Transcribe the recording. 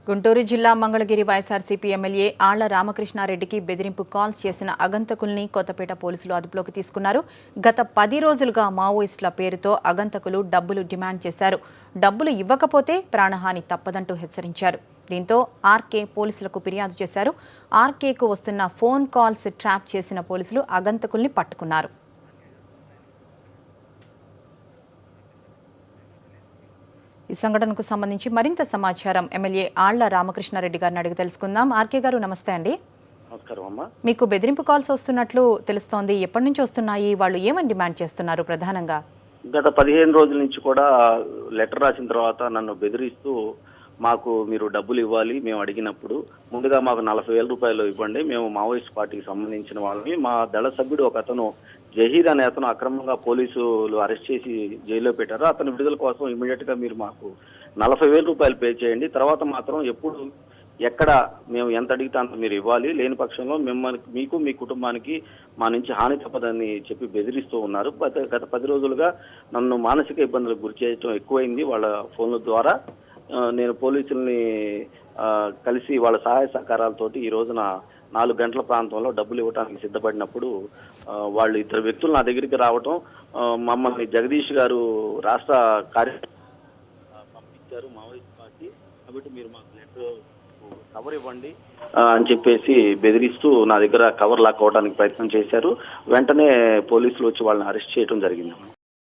గుంటూరు జిల్లా మంగళగిరి వైఎస్ఆర్సీపీ ఎమ్మెల్యే ఆళ్ల రామకృష్ణారెడ్డికి బెదిరింపు కాల్స్ చేసిన అగంతకుల్ని కొత్తపేట పోలీసులు అదుపులోకి తీసుకున్నారు. గత 10 రోజులుగా మావోయిస్టుల పేరుతో అగంతకులు డబ్బులు డిమాండ్ చేశారు. డబ్బులు ఇవ్వకపోతే ప్రాణహాని తప్పదంటూ హెచ్చరించారు. దీంతో ఆర్కే పోలీసులకు ఫిర్యాదు చేశారు. ఆర్కేకు వస్తున్న ఫోన్ కాల్స్ ట్రాప్ చేసిన పోలీసులు అగంతకుల్ని పట్టుకున్నారు. ఈ సంఘటనకు సంబంధించి మరింత సమాచారం ఎమ్మెల్యే ఆళ్ల రామకృష్ణారెడ్డి గారిని అడిగి తెలుసుకుందాం. ఆర్కే గారు, నమస్తే అండి. నమస్కారం అమ్మా. మీకు బెదిరింపు కాల్స్ వస్తున్నట్లు తెలుస్తోంది. ఎప్పటి నుంచి వస్తున్నాయి? వాళ్ళు ఏమని డిమాండ్ చేస్తున్నారు ప్రధానంగా? గత 15 రోజుల నుంచి కూడా లెటర్ రాసిన తర్వాత నన్ను బెదిరిస్తూ మాకు మీరు డబ్బులు ఇవ్వాలి, మేము అడిగినప్పుడు ముందుగా మాకు 40,000 రూపాయలు ఇవ్వండి, మేము మావోయిస్ట్ పార్టీకి సంబంధించిన వాళ్ళని. మా దళ సభ్యుడు ఒక అతను జహీర్ అనే అతను అక్రమంగా పోలీసులు అరెస్ట్ చేసి జైల్లో పెట్టారు. అతని విడుదల కోసం ఇమీడియట్ గా మీరు మాకు 40,000 రూపాయలు పే చేయండి, తర్వాత మాత్రం ఎప్పుడు ఎక్కడ మేము ఎంత అడిగితే అంత మీరు ఇవ్వాలి, లేని పక్షంలో మిమ్మల్ని మీకు మీ కుటుంబానికి మా నుంచి హాని తప్పదని చెప్పి బెదిరిస్తూ ఉన్నారు. గత 10 రోజులుగా నన్ను మానసిక ఇబ్బందులకు గురి చేయడం ఎక్కువైంది. వాళ్ళ ఫోన్ల ద్వారా నేను పోలీసుల్ని కలిసి వాళ్ళ సహాయ సహకారాలతోటి ఈ రోజున 4 గంటల ప్రాంతంలో డబ్బులు ఇవ్వడానికి సిద్ధపడినప్పుడు వాళ్ళు 2 వ్యక్తులు నా దగ్గరికి రావటం, మమ్మల్ని జగదీష్ గారు రాష్ట్ర పంపించారు మావోయిస్ట్ పార్టీ, కాబట్టి మీరు మాకు లెటర్ కవర్ ఇవ్వండి అని చెప్పేసి బెదిరిస్తూ నా దగ్గర కవర్ లాక్కోవడానికి ప్రయత్నం చేశారు. వెంటనే పోలీసులు వచ్చి వాళ్ళని అరెస్ట్ చేయడం జరిగింది.